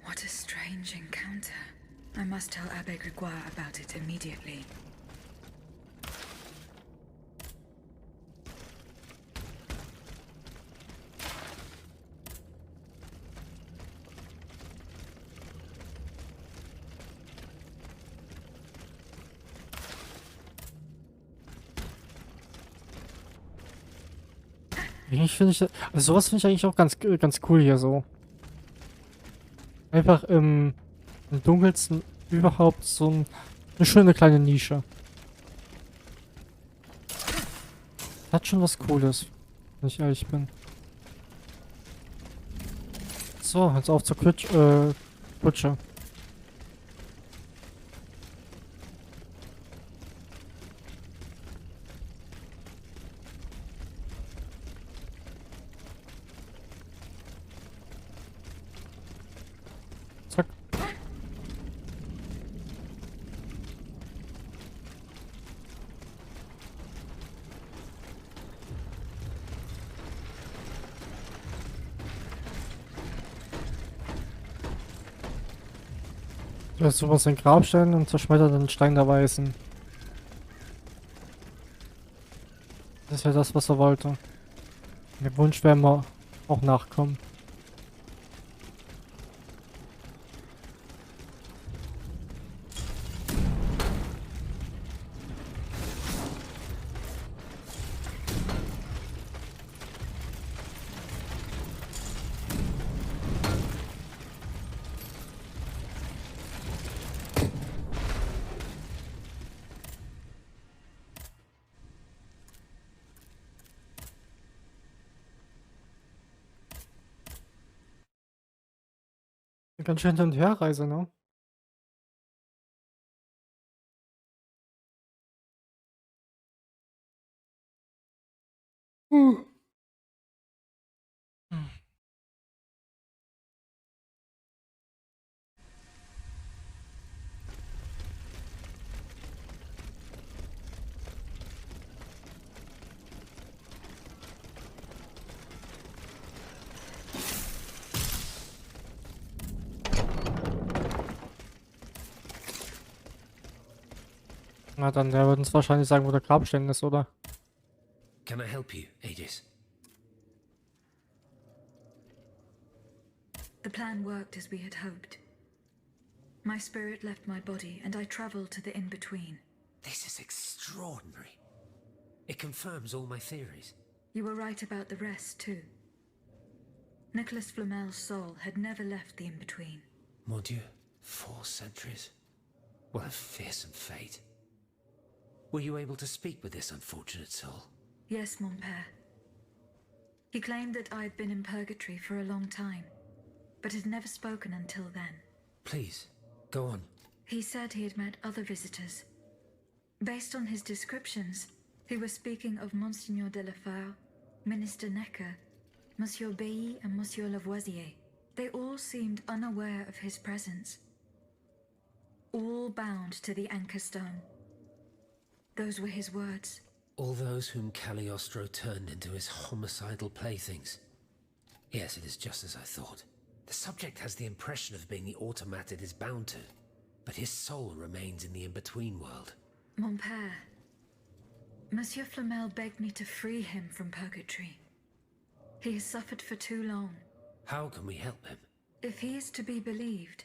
What a strange encounter. I must tell Abbe Grégoire about it immediately. Eigentlich finde ich, also sowas finde ich eigentlich auch ganz cool hier so. Einfach im Dunkelsten überhaupt so eine schöne kleine Nische. Hat schon was Cooles, wenn ich ehrlich bin. So, jetzt auf zur Kutsche. Zack. Jetzt suchen wir uns den Grabstein und zerschmettert den Stein der Weißen. Das ist ja das, was er wollte. Dem Wunsch werden wir auch nachkommen. Eine ganz schön Hin- und Herreise, ne? Hm. Na dann, der wird uns wahrscheinlich sagen, wo der Grabstein ist, oder? Can I help you, Aegis? The plan worked as we had hoped. My spirit left my body and I traveled to the in-between. This is extraordinary. It confirms all my theories. You were right about the rest, too. Nicholas Flamel's soul had never left the in-between. Mon Dieu, 4 centuries. What a fearsome fate. Were you able to speak with this unfortunate soul? Yes, mon père. He claimed that I had been in purgatory for a long time, but had never spoken until then. Please, go on. He said he had met other visitors. Based on his descriptions, he was speaking of Monseigneur de la Fare, Minister Necker, Monsieur Bailly and Monsieur Lavoisier. They all seemed unaware of his presence. All bound to the anchor stone. Those were his words. All those whom Cagliostro turned into his homicidal playthings. Yes, it is just as I thought. The subject has the impression of being the automat it is bound to, but his soul remains in the in-between world. Mon père, Monsieur Flamel begged me to free him from purgatory. He has suffered for too long. How can we help him? If he is to be believed,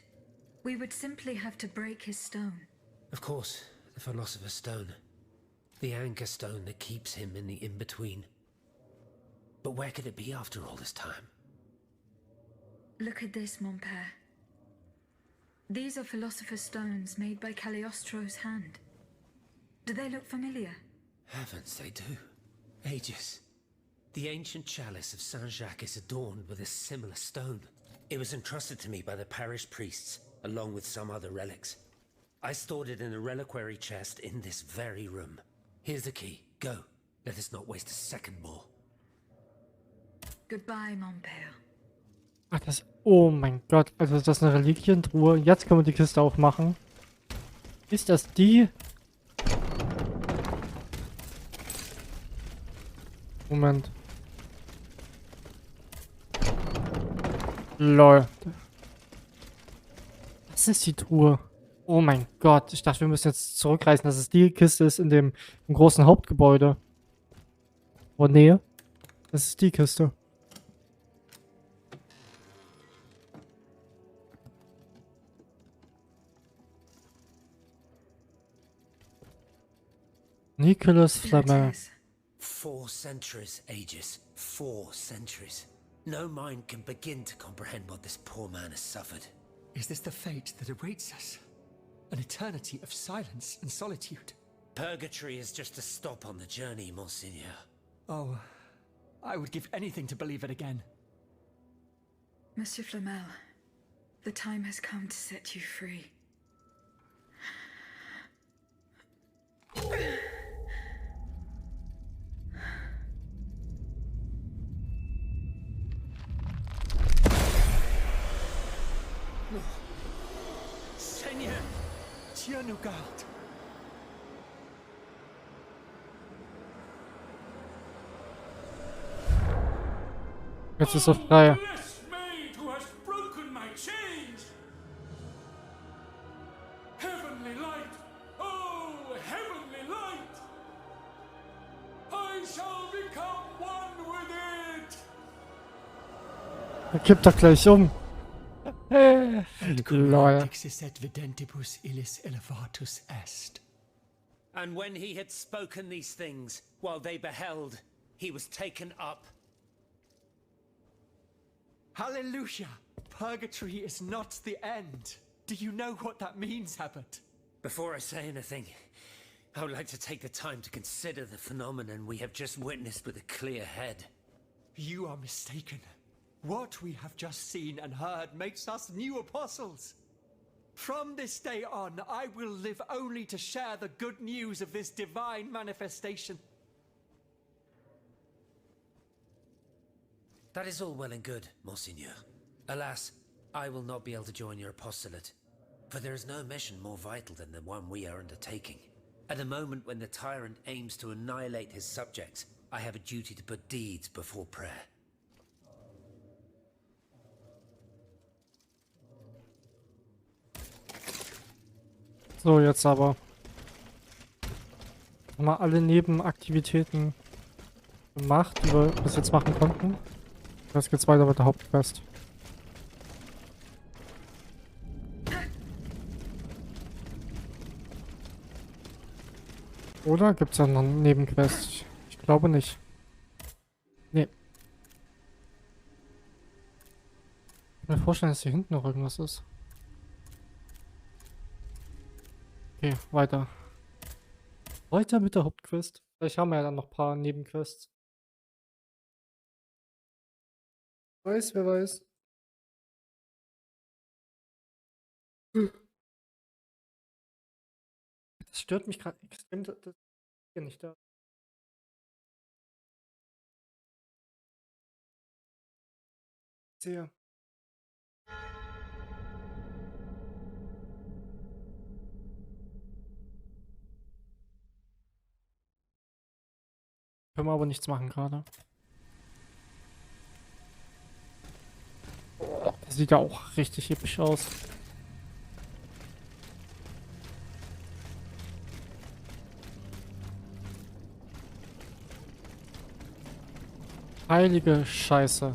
we would simply have to break his stone. Of course, the Philosopher's Stone. The anchor stone that keeps him in the in-between. But where could it be after all this time? Look at this, mon père. These are Philosopher's Stones made by Cagliostro's hand. Do they look familiar? Heavens, they do. Aegis. The ancient chalice of Saint-Jacques is adorned with a similar stone. It was entrusted to me by the parish priests, along with some other relics. I stored it in a reliquary chest in this very room. Here's the key. Go. Let us not waste a second more. Goodbye, mon père. Ach, das. Oh mein Gott. Also, das ist eine Reliquientruhe. Jetzt können wir die Kiste aufmachen. Ist das die? Moment. Lol. Das ist die Truhe. Oh mein Gott. Ich dachte, wir müssen jetzt zurückreisen, dass es die Kiste ist in dem im großen Hauptgebäude. Oh, nee. Das ist die Kiste. Nicholas Flamel. Letters. 4 centuries, Aegis. 4 centuries. No mind can begin to comprehend what this poor man has suffered. Is this the fate that awaits us? An eternity of silence and solitude? Purgatory is just a stop on the journey, Monseigneur. Oh, I would give anything to believe it again. Monsieur Flamel, the time has come to set you free. Seigneur! Dieu nous garde. Jetzt ist er frei. Blessed maid who has broken my chains! Heavenly light! Oh, heavenly light! I shall become one with it! Er kippt doch gleich um. Lol. Dixis et videntibus illis elevatus est. And when he had spoken these things, while they beheld, he was taken up. Hallelujah! Purgatory is not the end. Do you know what that means, Abbot? Before I say anything, I would like to take the time to consider the phenomenon we have just witnessed with a clear head. You are mistaken. What we have just seen and heard makes us new apostles. From this day on, I will live only to share the good news of this divine manifestation. That is all well and good, Monseigneur. Alas, I will not be able to join your apostolate, for there is no mission more vital than the one we are undertaking. At a moment when the tyrant aims to annihilate his subjects, I have a duty to put deeds before prayer. So, jetzt aber. Haben wir alle Nebenaktivitäten gemacht, die wir bis jetzt machen konnten. Jetzt geht's weiter mit der Hauptquest. Oder gibt's da noch eine Nebenquest? Ich glaube nicht. Nee. Ich kann mir vorstellen, dass hier hinten noch irgendwas ist. Okay, weiter. Weiter mit der Hauptquest. Vielleicht haben wir ja dann noch ein paar Nebenquests. Wer weiß. Das stört mich gerade extrem, dass das hier nicht da. Sehr. Können wir aber nichts machen gerade. Das sieht ja auch richtig episch aus. Heilige Scheiße.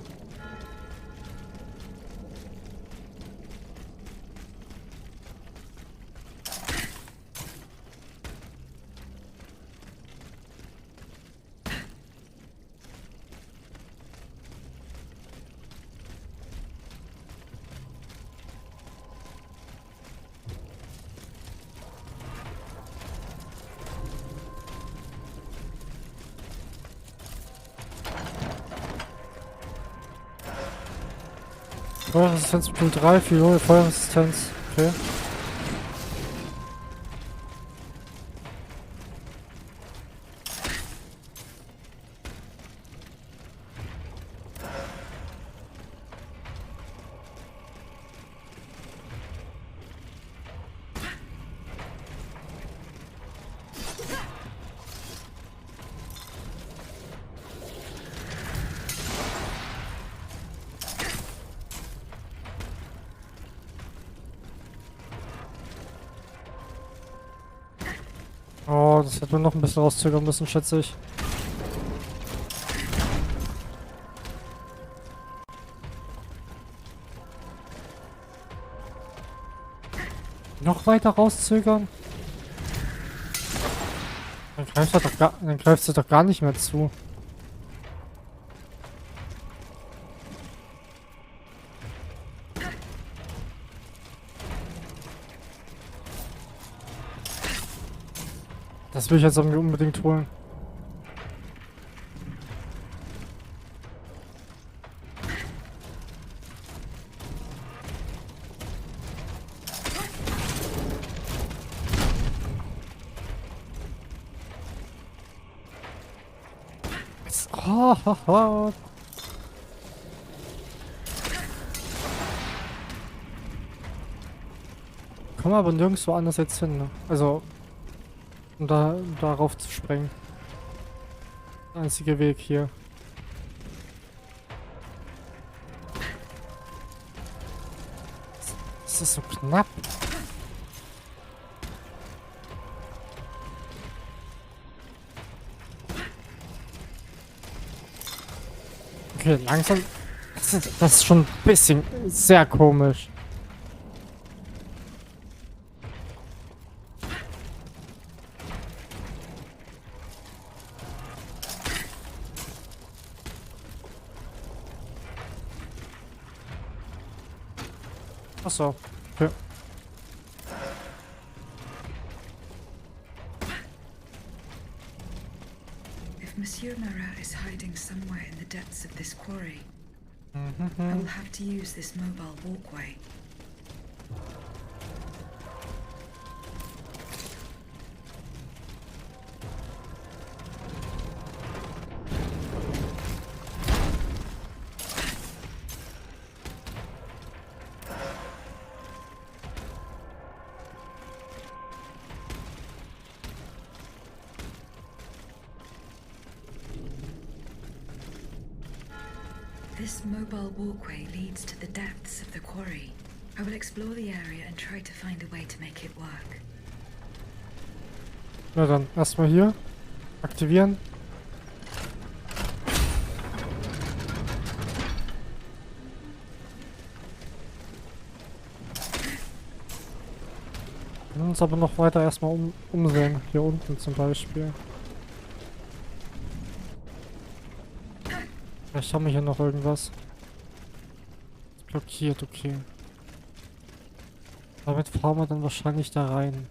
Feuerresistenz Punkt 3, Fiole, Feuerresistenz. Okay. Oh, das hätte man noch ein bisschen rauszögern müssen, schätze ich. Noch weiter rauszögern? Dann greift er doch gar nicht mehr zu. Das will ich jetzt irgendwie unbedingt holen. Oh. Komm aber nirgendwo anders jetzt hin, ne? Also, um darauf zu sprengen. Der einzige Weg hier. Das ist so knapp. Okay, langsam. Das ist schon ein bisschen sehr komisch. Ach so. Okay. If Monsieur Marat is hiding somewhere in the depths of this quarry, I will have to use this mobile walkway. This mobile walkway leads to the depths of the quarry. I will explore the area and try to find a way to make it work. Na dann, erstmal hier. Aktivieren. Wir können uns aber noch weiter erstmal umsehen. Hier unten zum Beispiel. Vielleicht haben wir hier noch irgendwas. Ist blockiert, okay. Damit fahren wir dann wahrscheinlich da rein.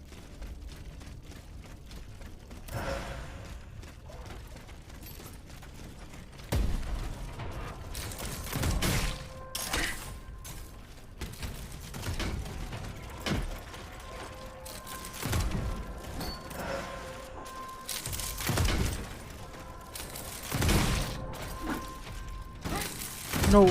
No.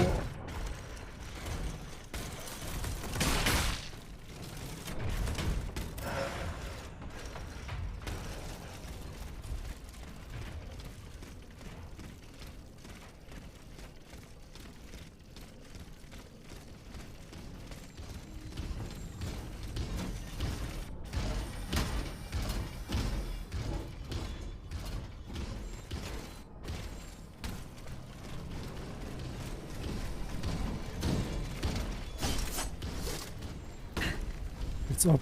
Jetzt ab.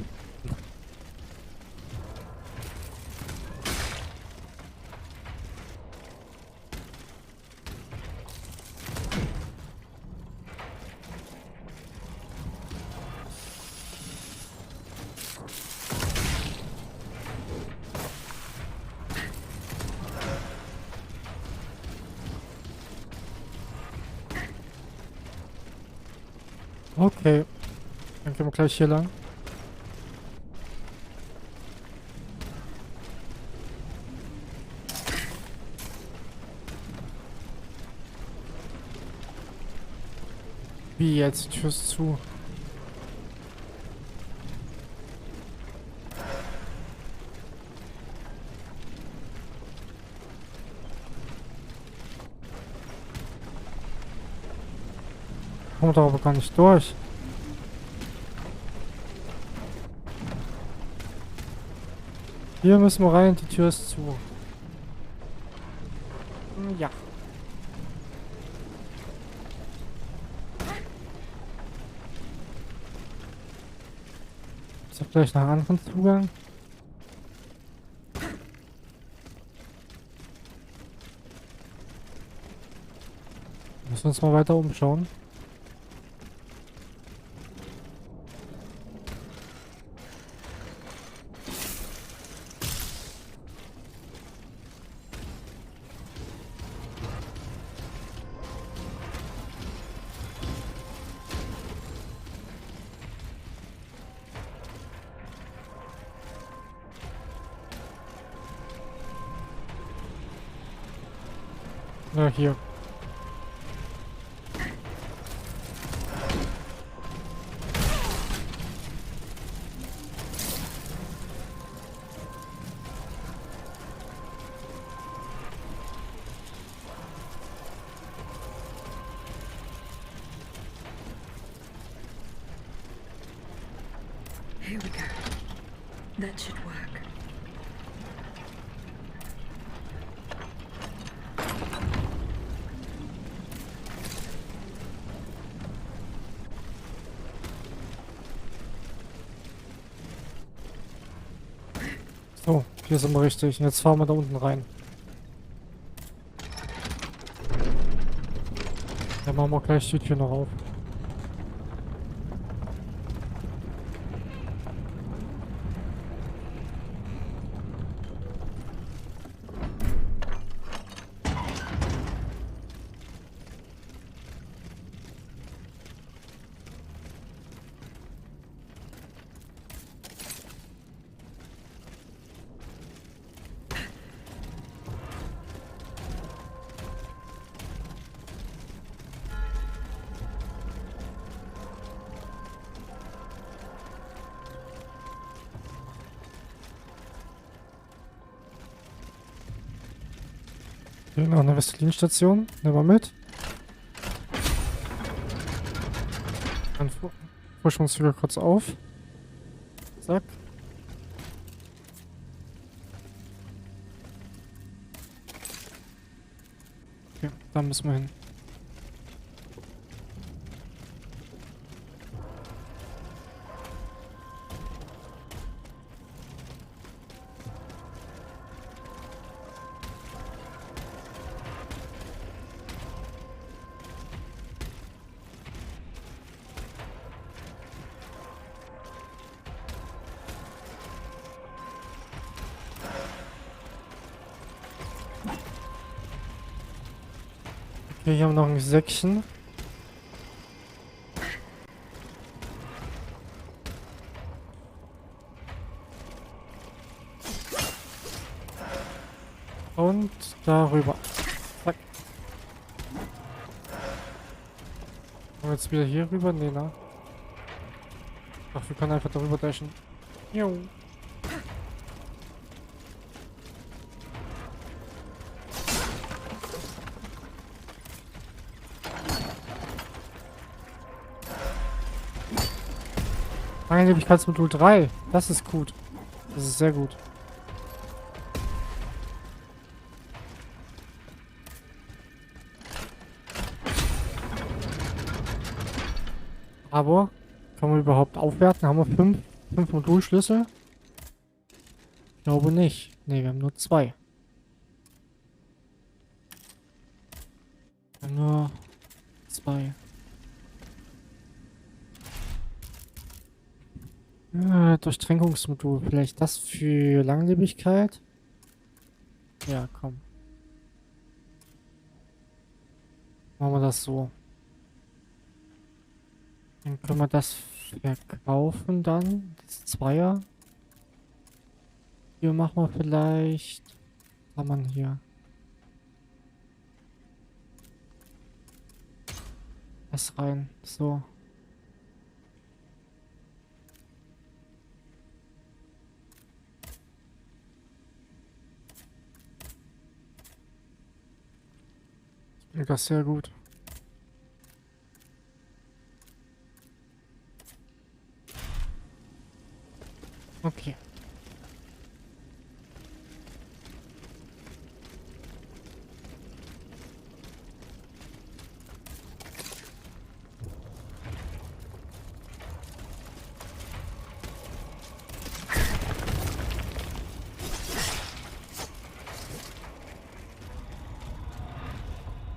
Okay. Dann gehen wir gleich hier lang. Wie jetzt? Die Tür ist zu. Kommt aber gar nicht durch. Hier müssen wir rein, die Tür ist zu. Ja. Ich hab gleich noch einen anderen Zugang. Müssen wir uns mal weiter umschauen. Ja, hier. Here we go. That should work. So, hier sind wir richtig. Jetzt fahren wir da unten rein. Dann machen wir gleich die Tür noch auf. Hier noch eine Westlinstation. Nehmen wir mit. Dann pushen wir uns wieder kurz auf. Zack. Okay, da müssen wir hin. Okay, hier haben wir noch ein Säckchen. Und darüber. Zack. Und jetzt wieder hier rüber? Nee, na. Ach, wir können einfach darüber dashen. Jo. Langlebigkeitsmodul 3. Das ist gut. Das ist sehr gut. Aber können wir überhaupt aufwerten? Haben wir 5 Modulschlüssel? Ich glaube nicht. Ne, wir haben nur 2. Wir haben nur 2. Durchtränkungsmodul. Vielleicht das für Langlebigkeit? Ja, komm. Machen wir das so. Dann können wir das verkaufen dann. Das Zweier. Hier machen wir vielleicht. Was haben wir hier? Das rein. So. Das ist sehr gut. Okay.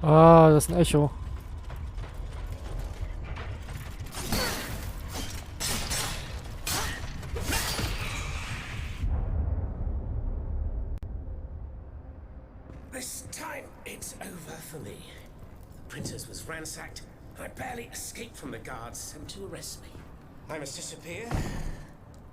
Ah, das ist ein Echo. This time, it's over for me. The princess was ransacked. I barely escaped from the guards sent to arrest me. I must disappear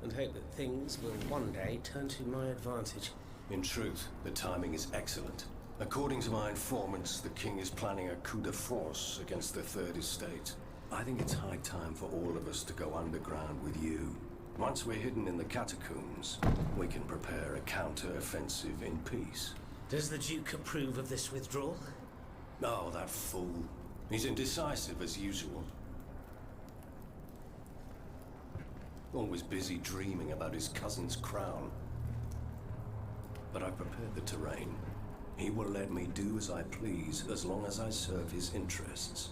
and hope that things will one day turn to my advantage. In truth, the timing is excellent. According to my informants, the king is planning a coup de force against the Third Estate. I think it's high time for all of us to go underground with you. Once we're hidden in the catacombs, we can prepare a counter-offensive in peace. Does the Duke approve of this withdrawal? Oh, that fool. He's indecisive as usual. Always busy dreaming about his cousin's crown. But I've prepared the terrain. He will let me do as I please as long as I serve his interests.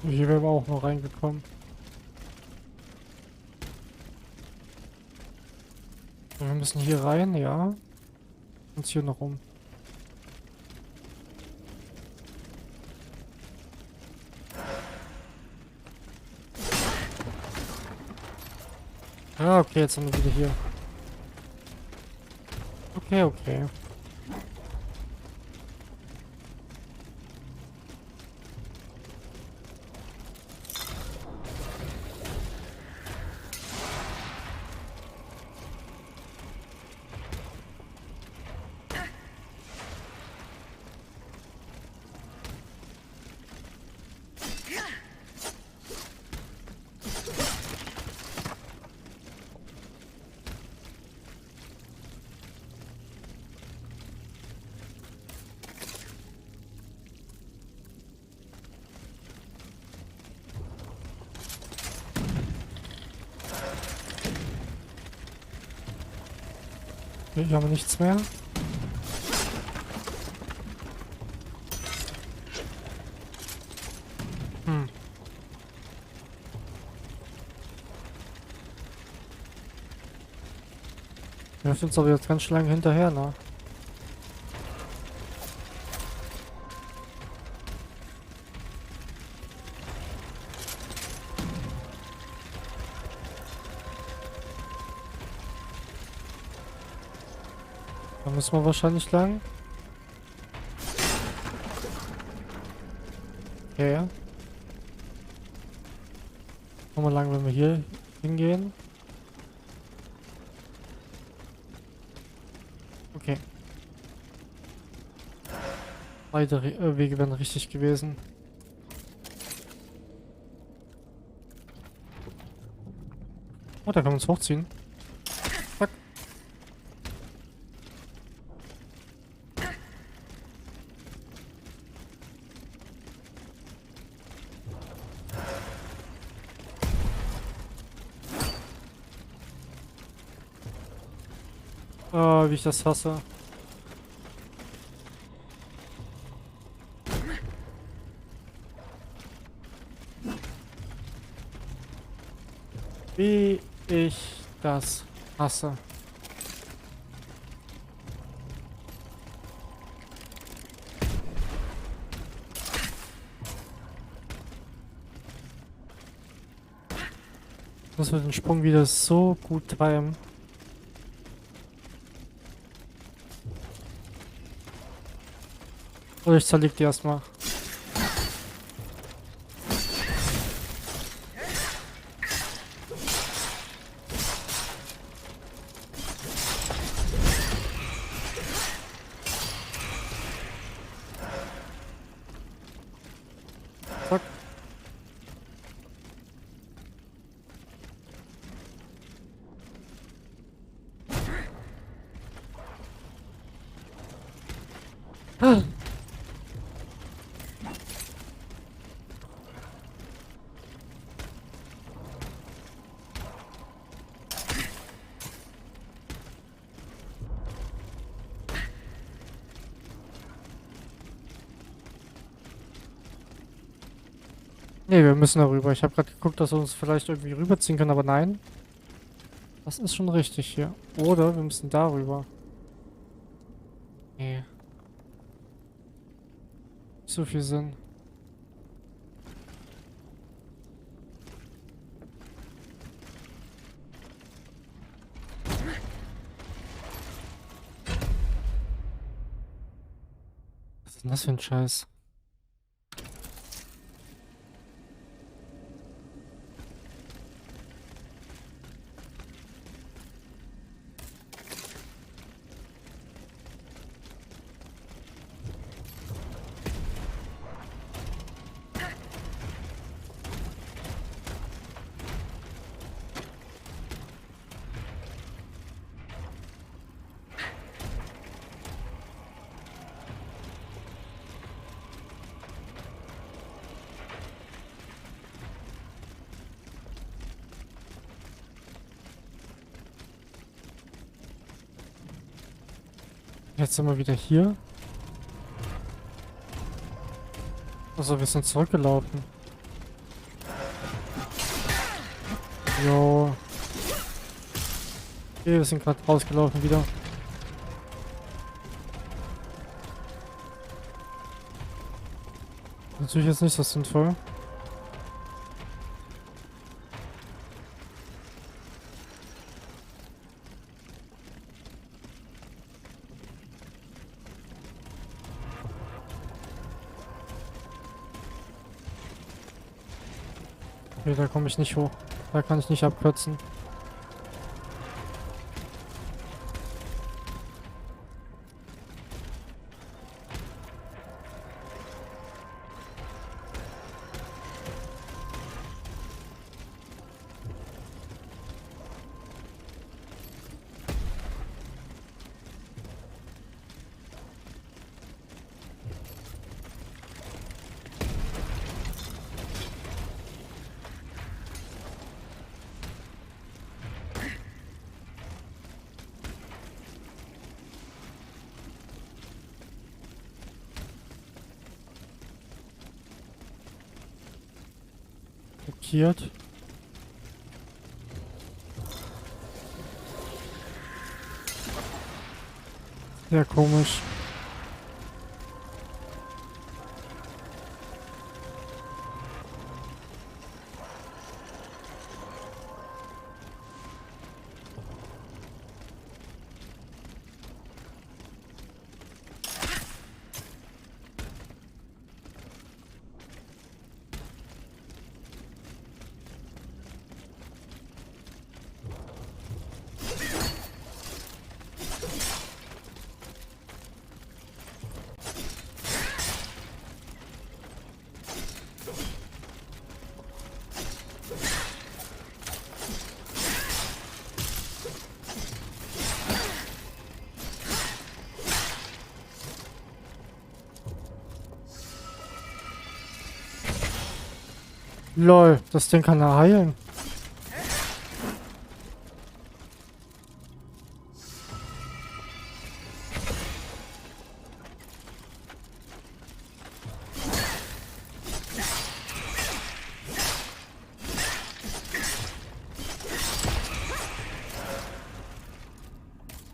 Hier wären wir auch noch reingekommen. Wir müssen hier rein, ja. Und hier noch rum. Ah, okay, jetzt sind wir wieder hier. Okay, okay. Okay, hier haben wir nichts mehr. Wir sind uns aber jetzt ganz schön lange hinterher, ne? Da müssen wir wahrscheinlich lang. Okay. Kommen wir lang, wenn wir hier hingehen. Okay. Beide Wege wären richtig gewesen. Oh, da können wir uns hochziehen. Zack. Oh, wie ich das hasse. Wie ich das hasse. Muss man den Sprung wieder so gut timen. Oder ich zerleg die erstmal. Zack. Ne, wir müssen darüber. Ich habe gerade geguckt, dass wir uns vielleicht irgendwie rüberziehen können, aber nein. Das ist schon richtig hier. Oder wir müssen darüber. Nee. Nicht so viel Sinn. Was ist denn das für ein Scheiß? Jetzt sind wir wieder hier. Also wir sind zurückgelaufen. Jo. Okay, wir sind gerade rausgelaufen wieder. Natürlich jetzt nicht so sinnvoll. Okay, da komme ich nicht hoch. Da kann ich nicht abkürzen. Blockiert. Sehr komisch. Lol, das Ding kann er heilen.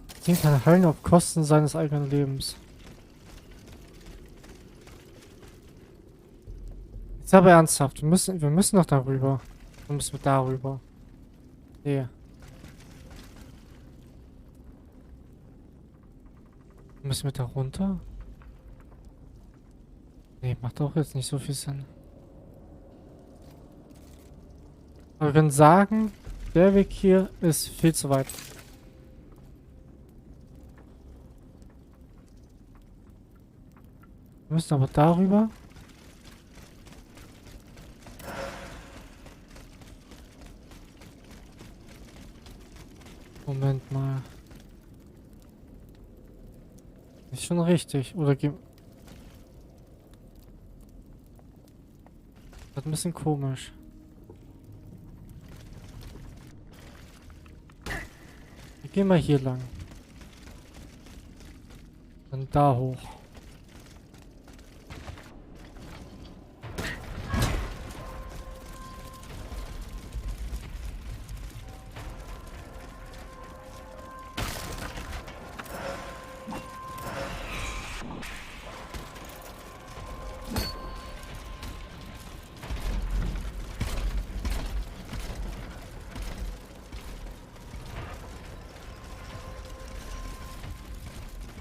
Das Ding kann er heilen auf Kosten seines eigenen Lebens. Jetzt aber ernsthaft, wir müssen noch darüber. Wir müssen darüber. Nee. Müssen wir da runter? Nee, macht auch jetzt nicht so viel Sinn. Aber wir können sagen, der Weg hier ist viel zu weit. Wir müssen aber darüber. Moment mal. Ist schon richtig. Oder das ist ein bisschen komisch. Wir gehen mal hier lang. Dann da hoch.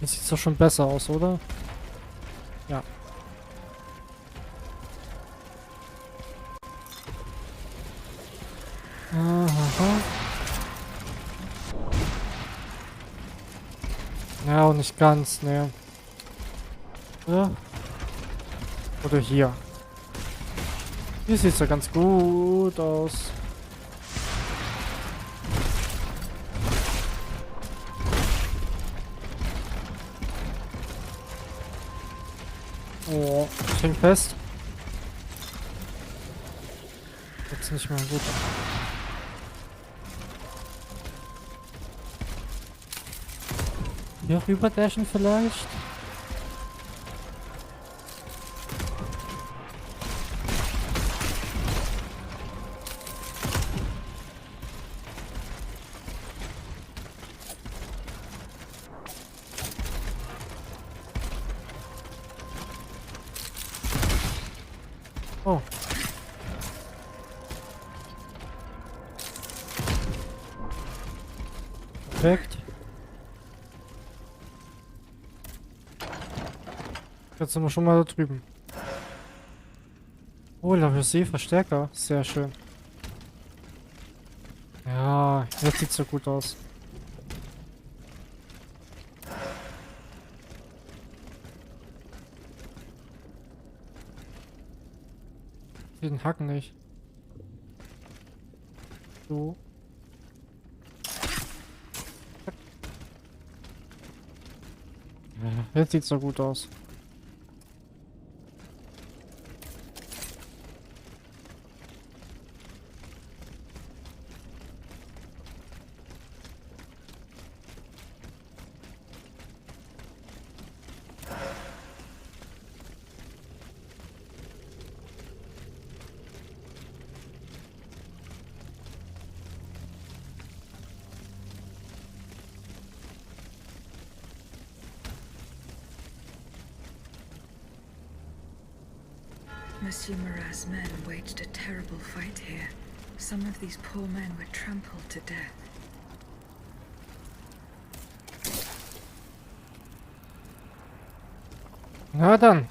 Jetzt sieht es doch schon besser aus, oder? Ja. Aha. Ja, auch nicht ganz, ne. Ja. Oder hier. Hier sieht es ja ganz gut aus. Oh, ich häng fest. Jetzt nicht mehr gut. Hier rüber dashen vielleicht? Oh. Perfekt. Jetzt sind wir schon mal da drüben. Oh, dafür Verstärker. Sehr schön. Ja, jetzt sieht's so gut aus. Den Hacken nicht. So. Ja, jetzt sieht's so gut aus. Monsieur Marat's men waged a terrible fight here. Some of these poor men were trampled to death. Na dann.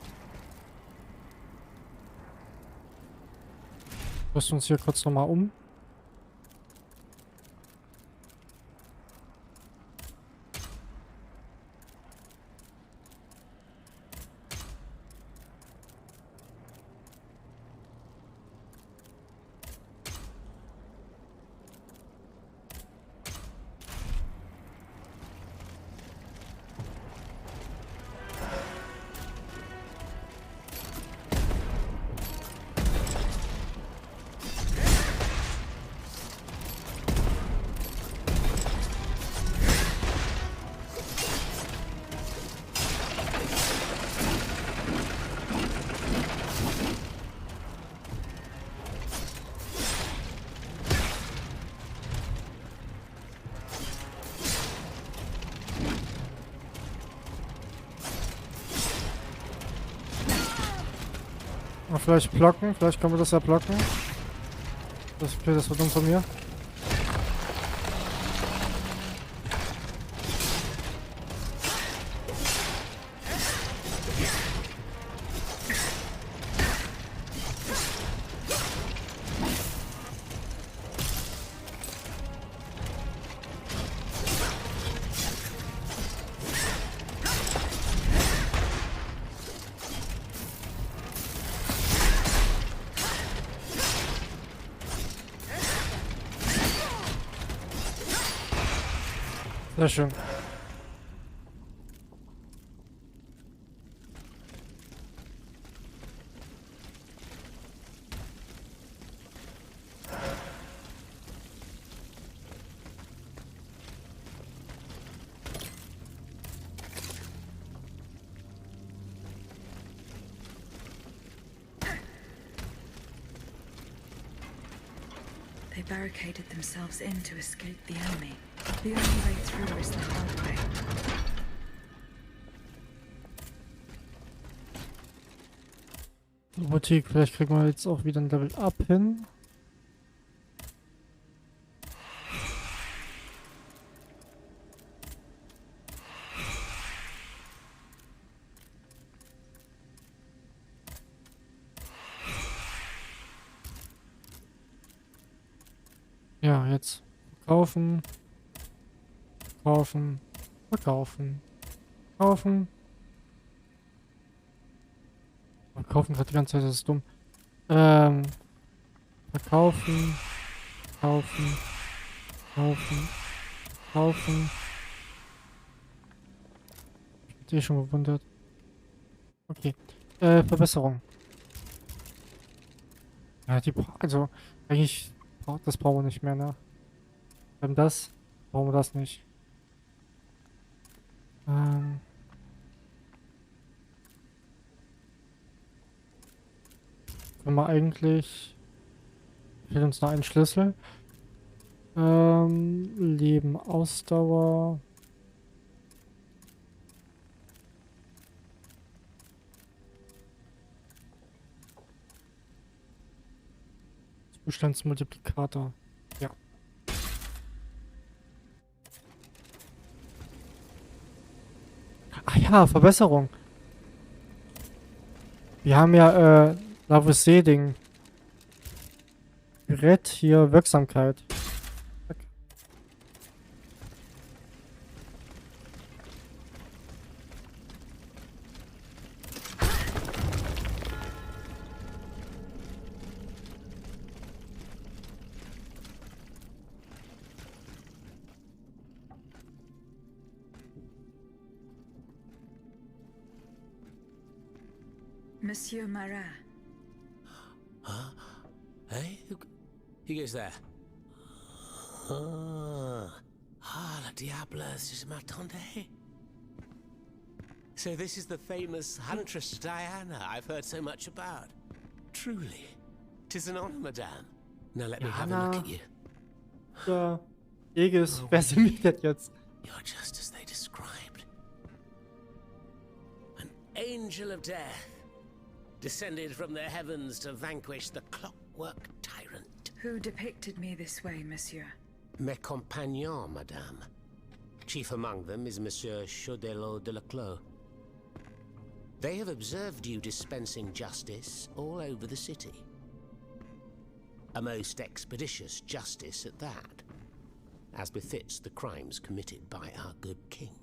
Rüsten uns hier kurz nochmal um. Mal vielleicht blocken, vielleicht können wir das ja blocken. Das wird dumm von mir. Sehr schön. They barricaded themselves in to escape the enemy. The only way through is the hard way. Boutique, vielleicht kriegen wir jetzt auch wieder ein Level Up hin. Ja, jetzt verkaufen. Verkaufen. Verkaufen. Kaufen. Verkaufen gerade die ganze Zeit, das ist dumm. Verkaufen. Kaufen. Kaufen. Kaufen. Ich hab dich schon gewundert. Okay. Verbesserung. Ja, also, eigentlich, das brauchen wir nicht mehr, ne? Wir haben das, brauchen wir das nicht. Können wir eigentlich, fehlt uns noch ein Schlüssel. Leben, Ausdauer. Zustandsmultiplikator. Ja. Ach ja, Verbesserung. Wir haben ja, Lavoisier-Ding. Gerät hier Wirksamkeit. Zack. Monsieur Marat. Huh? Hey? Who goes there? La diable, je m'attendais. So this is the famous huntress Diana I've heard so much about. Truly. 'Tis an honor, madame. Now let me have a look at you. Ja. Egis, wer sind wir denn jetzt? You're just as they described. An angel of death, descended from the heavens to vanquish the clockwork tyrant. Who depicted me this way, monsieur? Mes compagnons, madame. Chief among them is Monsieur Chaudelot de Leclos. They have observed you dispensing justice all over the city. A most expeditious justice at that, as befits the crimes committed by our good king.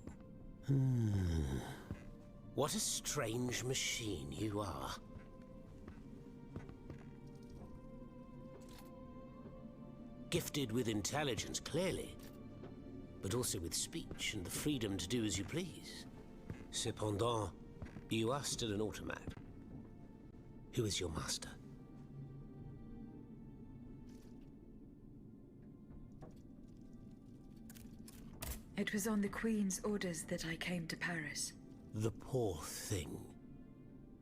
What a strange machine you are. Gifted with intelligence, clearly, but also with speech and the freedom to do as you please. Cependant, you are still an automat. Who is your master? It was on the Queen's orders that I came to Paris. The poor thing.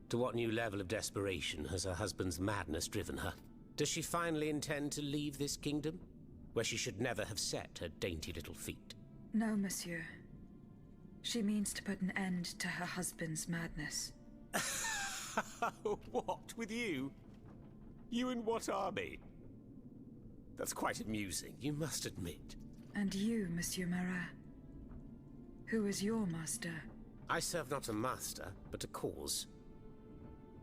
To what new level of desperation has her husband's madness driven her? Does she finally intend to leave this kingdom, where she should never have set her dainty little feet? No, monsieur. She means to put an end to her husband's madness. What, with you? You in what army? That's quite amusing, you must admit. And you, Monsieur Marat? Who is your master? I serve not a master, but a cause.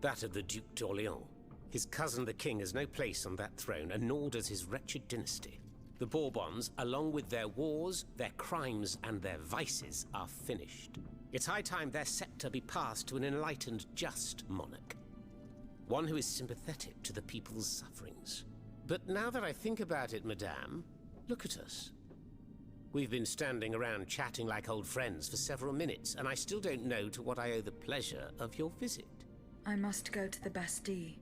That of the Duc d'Orléans. His cousin the king has no place on that throne, and nor does his wretched dynasty. The Bourbons, along with their wars, their crimes, and their vices, are finished. It's high time their scepter be passed to an enlightened, just monarch. One who is sympathetic to the people's sufferings. But now that I think about it, madame, look at us. We've been standing around chatting like old friends for several minutes, and I still don't know to what I owe the pleasure of your visit. I must go to the Bastille,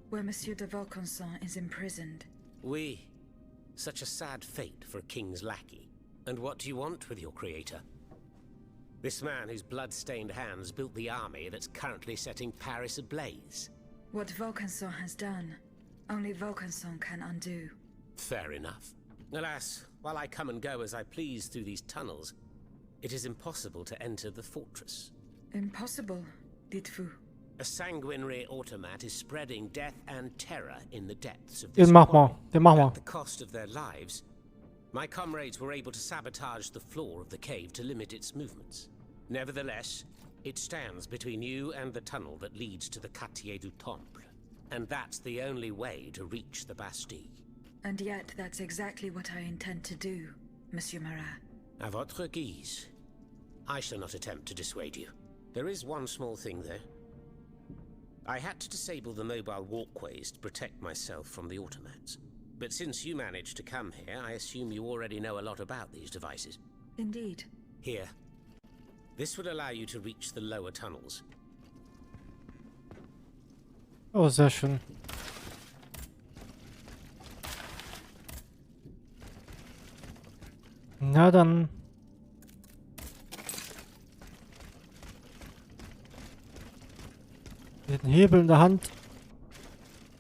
where Monsieur de Vaucanson is imprisoned. Oui. Such a sad fate for a king's lackey. And what do you want with your creator? This man whose blood-stained hands built the army that's currently setting Paris ablaze. What Vaucanson has done, only Vaucanson can undo. Fair enough. Alas, while I come and go as I please through these tunnels, it is impossible to enter the fortress. Impossible, dites-vous? A sanguinary automat is spreading death and terror in the depths of Den this mach quarry. mal. Den mach mal. At the cost of their lives, my comrades were able to sabotage the floor of the cave to limit its movements. Nevertheless, it stands between you and the tunnel that leads to the Quartier du Temple. And that's the only way to reach the Bastille. And yet that's exactly what I intend to do, Monsieur Marat. À votre guise. I shall not attempt to dissuade you. There is one small thing, though. I had to disable the mobile walkways to protect myself from the automats. But since you managed to come here, I assume you already know a lot about these devices. Indeed. Here. This would allow you to reach the lower tunnels. Oh, sehr schön. Na dann. Mit dem Hebel in der Hand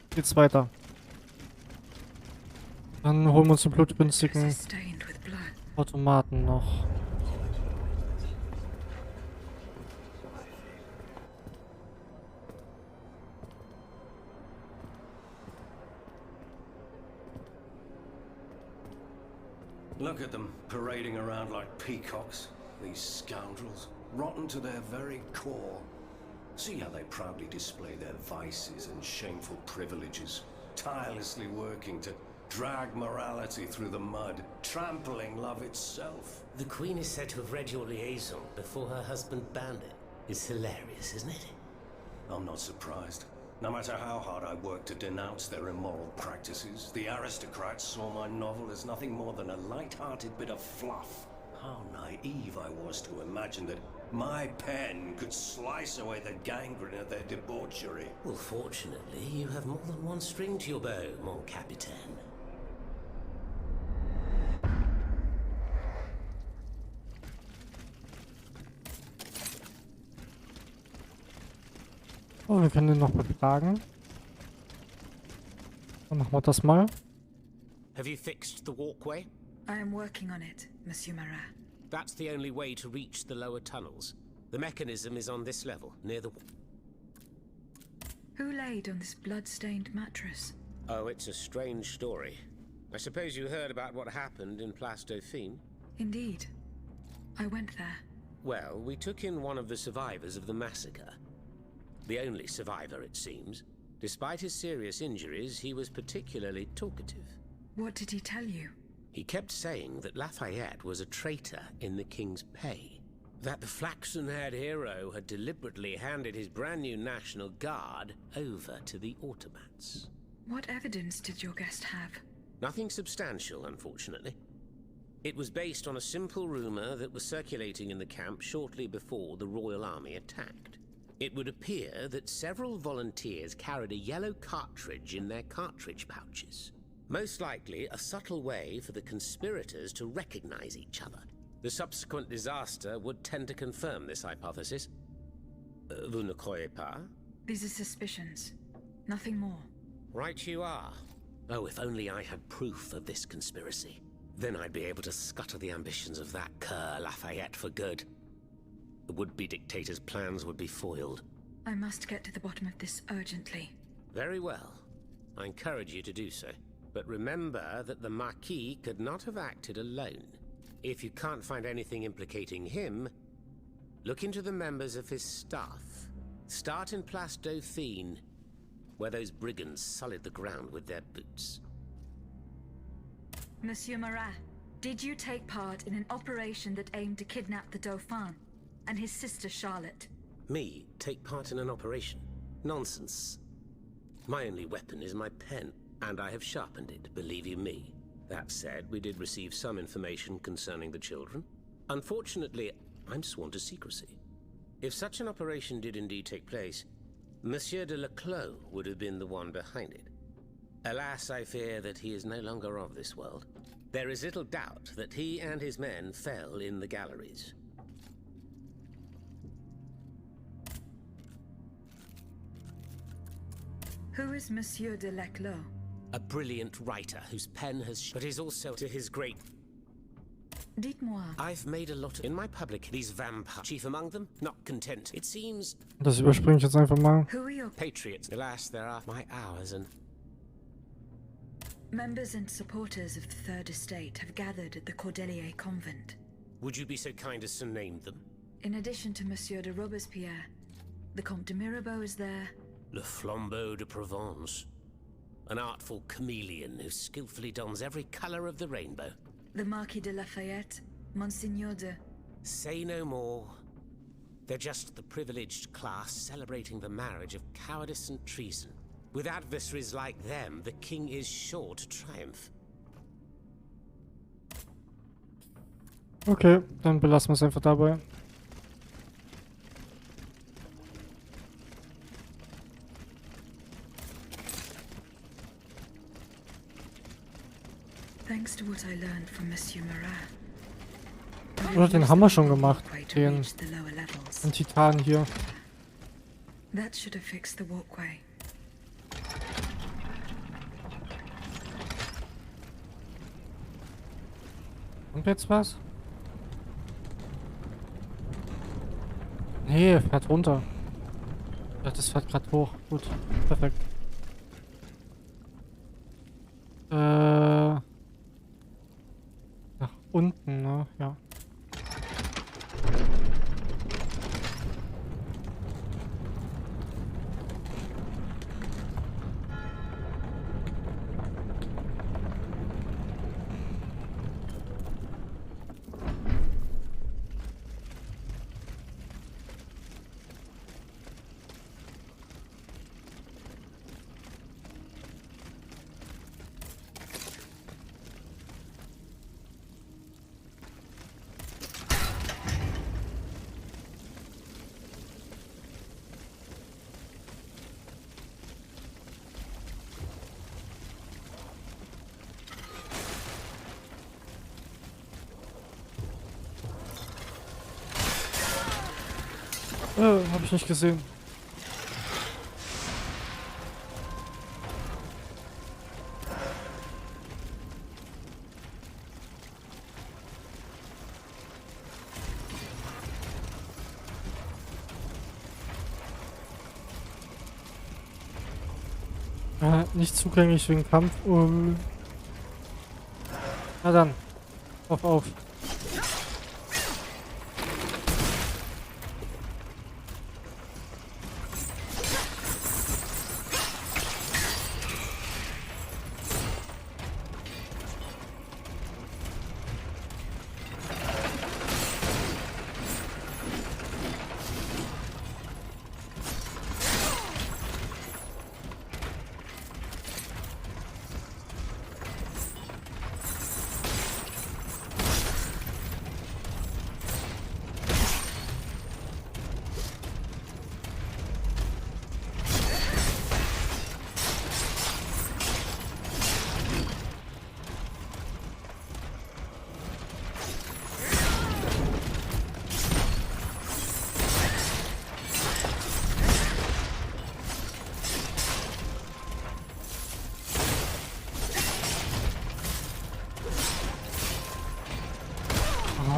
geht's weiter. Dann holen wir uns den blutgünstigen Stained with blood. Automaten noch. Look at them, parading around like peacocks. These scoundrels, rotten to their very core. See how they proudly display their vices and shameful privileges, tirelessly working to drag morality through the mud, trampling love itself. The Queen is said to have read your liaison before her husband banned it. It's hilarious, isn't it? I'm not surprised. No matter how hard I work to denounce their immoral practices, the aristocrats saw my novel as nothing more than a light-hearted bit of fluff. How naive I was to imagine that my pen could slice away the gangrene of their debauchery. Well, fortunately, you have more than one string to your bow, mon capitaine. Oh, wir können den noch befragen. Dann machen wir das mal. Have you fixed the walkway? I am working on it, Monsieur Marat. That's the only way to reach the lower tunnels. The mechanism is on this level, near the... Who laid on this blood-stained mattress? Oh, it's a strange story. I suppose you heard about what happened in Place Dauphine? Indeed. I went there. Well, we took in one of the survivors of the massacre. The only survivor, it seems. Despite his serious injuries, he was particularly talkative. What did he tell you? He kept saying that Lafayette was a traitor in the king's pay. That the flaxen-haired hero had deliberately handed his brand new National Guard over to the automats. What evidence did your guest have? Nothing substantial, unfortunately. It was based on a simple rumor that was circulating in the camp shortly before the Royal Army attacked. It would appear that several volunteers carried a yellow cartridge in their cartridge pouches. Most likely a subtle way for the conspirators to recognize each other. The subsequent disaster would tend to confirm this hypothesis. Vous ne croyez pas? These are suspicions. Nothing more. Right you are. Oh, if only I had proof of this conspiracy. Then I'd be able to scutter the ambitions of that cur Lafayette for good. The would-be dictator's plans would be foiled. I must get to the bottom of this urgently. Very well. I encourage you to do so. But remember that the Marquis could not have acted alone. If you can't find anything implicating him, look into the members of his staff. Start in Place Dauphine, where those brigands sullied the ground with their boots. Monsieur Marat, did you take part in an operation that aimed to kidnap the Dauphin and his sister Charlotte? Me take part in an operation? Nonsense. My only weapon is my pen, and I have sharpened it, believe you me. That said, we did receive some information concerning the children. Unfortunately, I'm sworn to secrecy. If such an operation did indeed take place, Monsieur de Leclos would have been the one behind it. Alas, I fear that he is no longer of this world. There is little doubt that he and his men fell in the galleries. Who is Monsieur de Leclos? A brilliant writer whose pen has... but is also to his great... Dites-moi. I've made a lot in my public. These vampires, chief among them, not content. It seems... Das überspringe ich jetzt einfach mal. Who are your Patriots. Alas, there are my hours and... members and supporters of the Third Estate have gathered at the Cordelier Convent. Would you be so kind as to name them? In addition to Monsieur de Robespierre, the Comte de Mirabeau is there. Le Flambeau de Provence. an artful chameleon who skillfully dons every color of the rainbow. The Marquis de Lafayette, Monsignor de... Say no more. They're just the privileged class celebrating the marriage of cowardice and treason. With adversaries like them, the king is sure to triumph. Okay, dann belassen wir es einfach dabei. Thanks to what I learned from Monsieur Marat. Oder den haben wir schon gemacht. Den Titan hier. That should have fixed the walkway. Und jetzt was? Nee, fährt runter. Ja, das fährt gerade hoch. Gut, perfekt. Nach unten, ne? Ja. Hab ich nicht gesehen. Nicht zugänglich wegen Kampf. Na dann. Auf.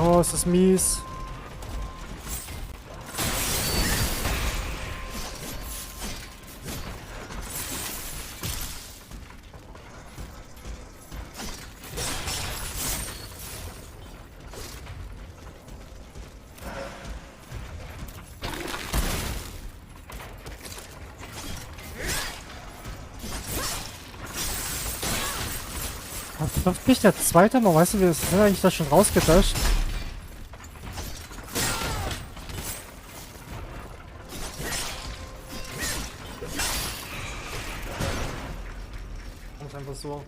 Oh, ist das mies. Was bin ich der zweite Mal? Weißt du, wir sind eigentlich da schon rausgetascht. Ganz einfach so.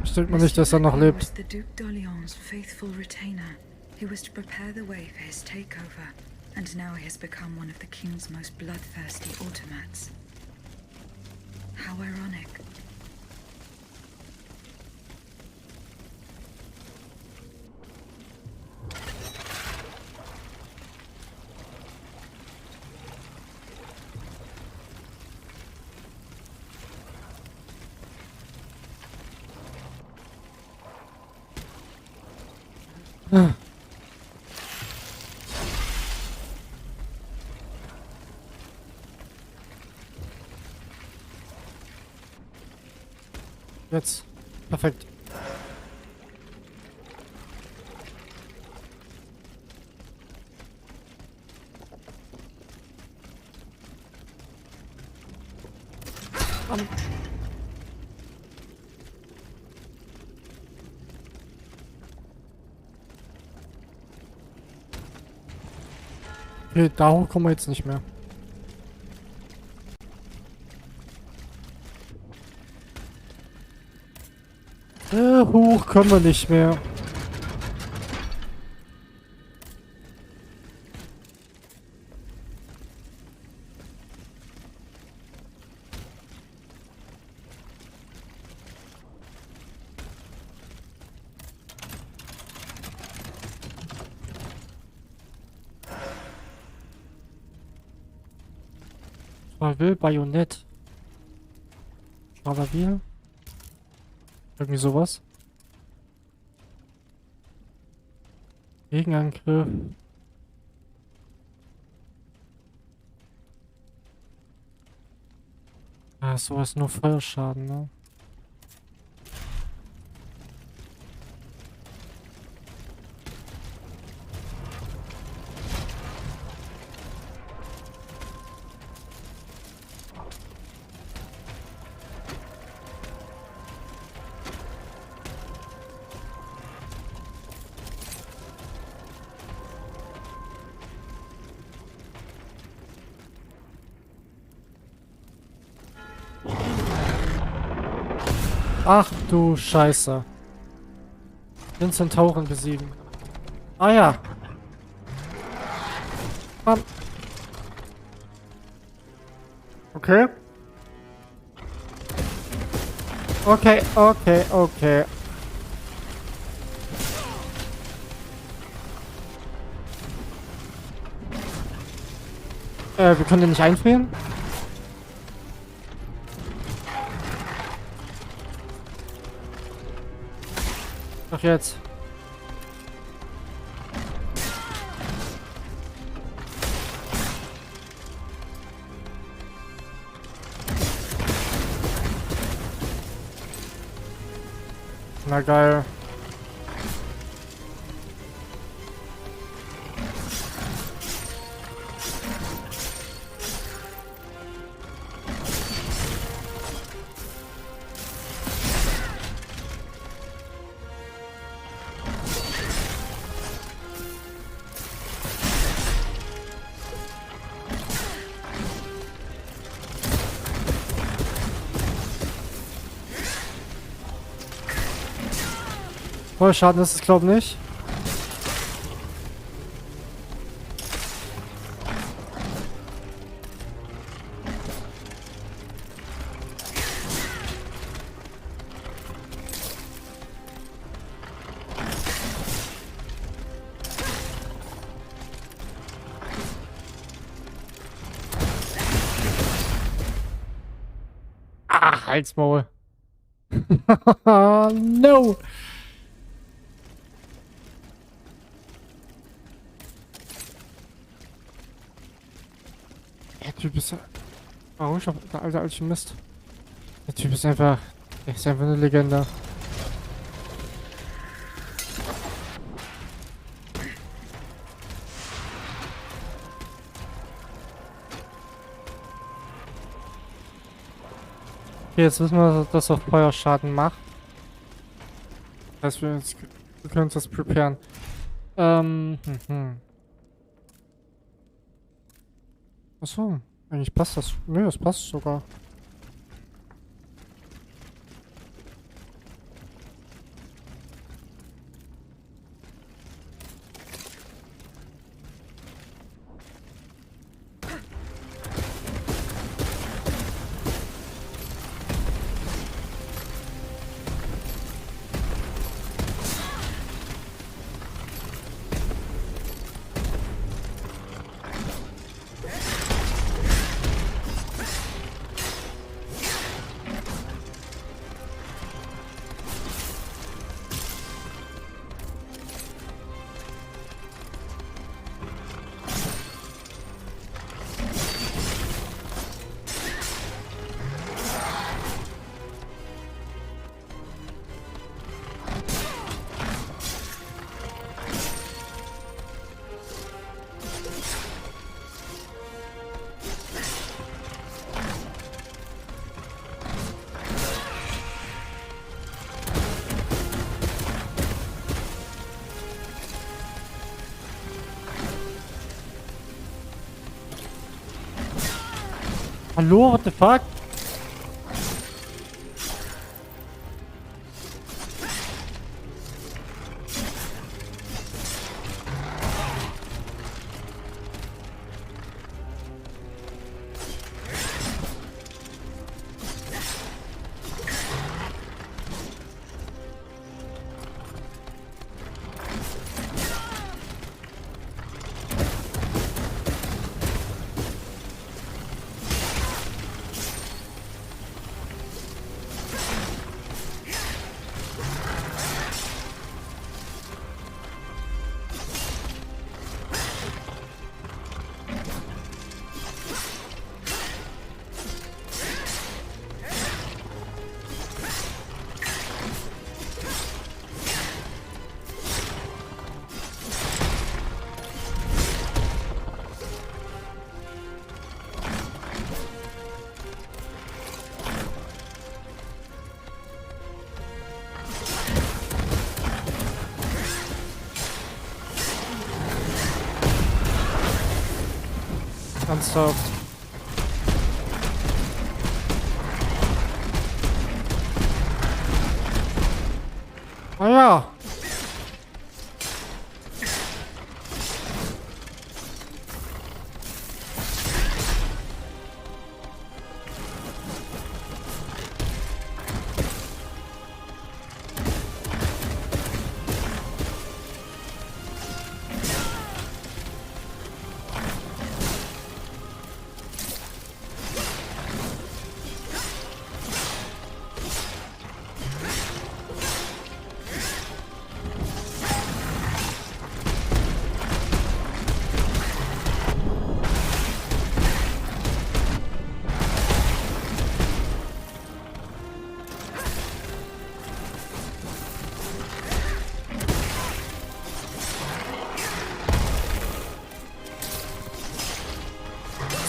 Stellt man nicht, dass er noch lebt. Was the Duc d'Orléans' faithful retainer, who was to prepare the way for his takeover, and now he has become one of the king's most bloodthirsty automats. How ironic. Jetzt. Perfekt. Okay, da hoch kommen wir jetzt nicht mehr. Hoch können wir nicht mehr. Man will Bajonett. Aber wir? Irgendwie sowas. Gegenangriff. Ah, sowas nur Feuerschaden, ne? Ach du Scheiße. Den Zentauren besiegen. Ah ja. Mann. Okay. Okay, okay, okay. Wir können den nicht einfrieren? Doch jetzt. Na geil. Feuerschaden ist es, glaube ich, nicht. Ach, Halsmaul. No. Der Typ ist... Warum schon? Der alte Alchemist. Der Typ ist einfach... Der ist einfach eine Legende. Okay, jetzt wissen wir, dass das auf Feuerschaden macht. Das heißt, wir können uns das preparen. Achso, eigentlich passt das. Nö, das passt sogar. Hallo, what the fuck? Ernsthaft. Ah ja.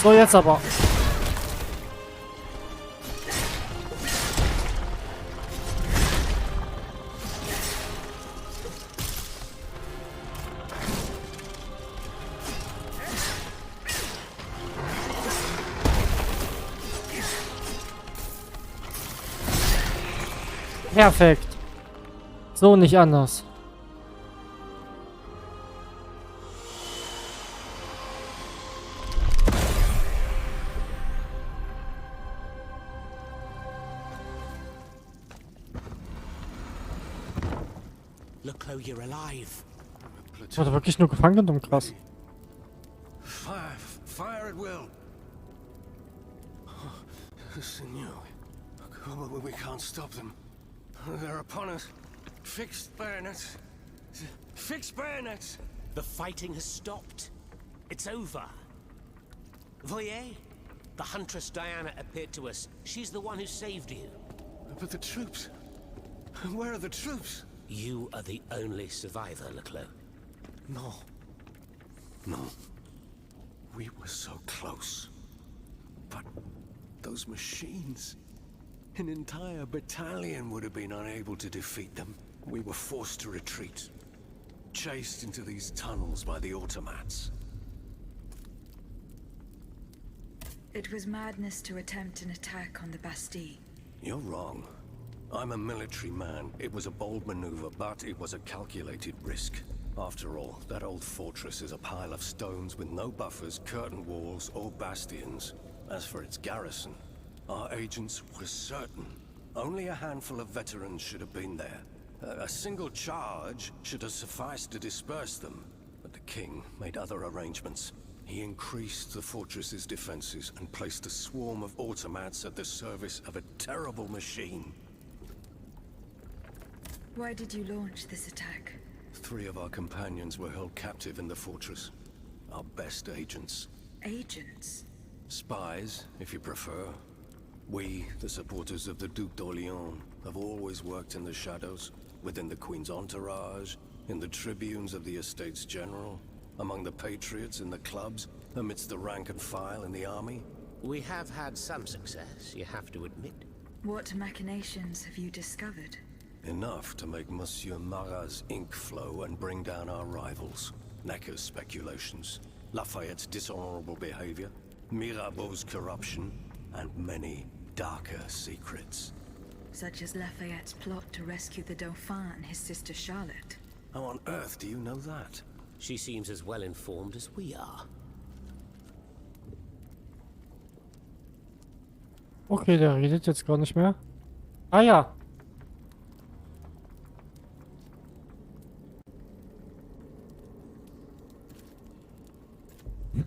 So, jetzt aber. Perfekt. So nicht anders. Look, Chloe, you're alive. Wurde wirklich nur gefangen genommen, krass. Fire, fire at will. Senor, we can't stop them. They're upon us. Fixed bayonets. Fixed bayonets. The fighting has stopped. It's over. Voyez? The huntress Diana appeared to us. She's the one who saved you. But the troops. Where are the troops? You are the only survivor, Leclos. No. No. We were so close. But those machines... An entire battalion would have been unable to defeat them. We were forced to retreat. Chased into these tunnels by the automats. It was madness to attempt an attack on the Bastille. You're wrong. I'm a military man. It was a bold maneuver, but it was a calculated risk. After all, that old fortress is a pile of stones with no buffers, curtain walls, or bastions. As for its garrison, our agents were certain. Only a handful of veterans should have been there. A single charge should have sufficed to disperse them. But the king made other arrangements. He increased the fortress's defenses and placed a swarm of automats at the service of a terrible machine. Why did you launch this attack? 3 of our companions were held captive in the fortress. Our best agents. Agents? Spies, if you prefer. We, the supporters of the Duc d'Orléans, have always worked in the shadows, within the Queen's entourage, in the tribunes of the Estates General, among the patriots in the clubs, amidst the rank and file in the army. We have had some success, you have to admit. What machinations have you discovered? Enough to make Monsieur Marat's ink flow and bring down our rivals. Necker's speculations, Lafayette's dishonorable behavior, Mirabeau's corruption. and many darker secrets. Such as Lafayette's plot to rescue the Dauphin and his sister Charlotte. How on earth do you know that? She seems as well informed as we are. Okay, der redet jetzt gar nicht mehr. Ah ja.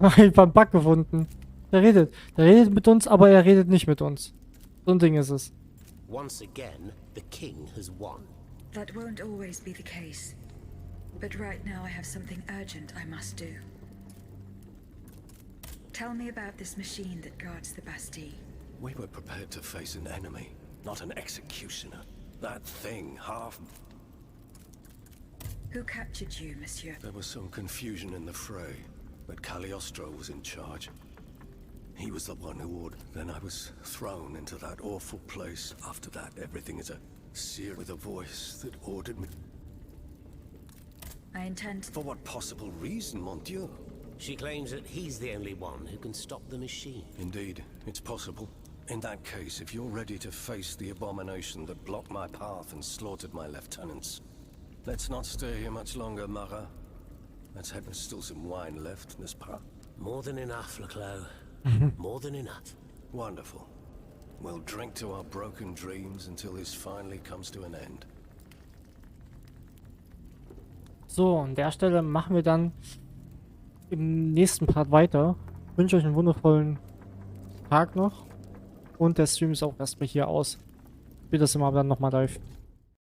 Einfach einen Bug gefunden. Der redet mit uns, aber er redet nicht mit uns. So ein Ding ist es. Once again, the king has won. That won't always be the case. But right now I have something urgent I must do. Tell me about this machine that guards the Bastille. We were prepared to face an enemy, not an executioner. That thing, half... Who captured you, monsieur? There was some confusion in the fray, but Cagliostro was in charge. He was the one who ordered. Then I was thrown into that awful place. After that, everything is a sear with a voice that ordered me. I intend... For what possible reason, mon Dieu? She claims that he's the only one who can stop the machine. Indeed, it's possible. In that case, if you're ready to face the abomination that blocked my path and slaughtered my lieutenants, let's not stay here much longer, Marat. Let's head. There's still some wine left, n'est-ce pas? More than enough, Leclos. More than enough. Wonderful. We'll drink to our broken dreams until this finally comes to an end. So, an der Stelle machen wir dann im nächsten Part weiter. Ich wünsche euch einen wundervollen Tag noch. Und der Stream ist auch erstmal hier aus. Später sind wir aber dann nochmal live.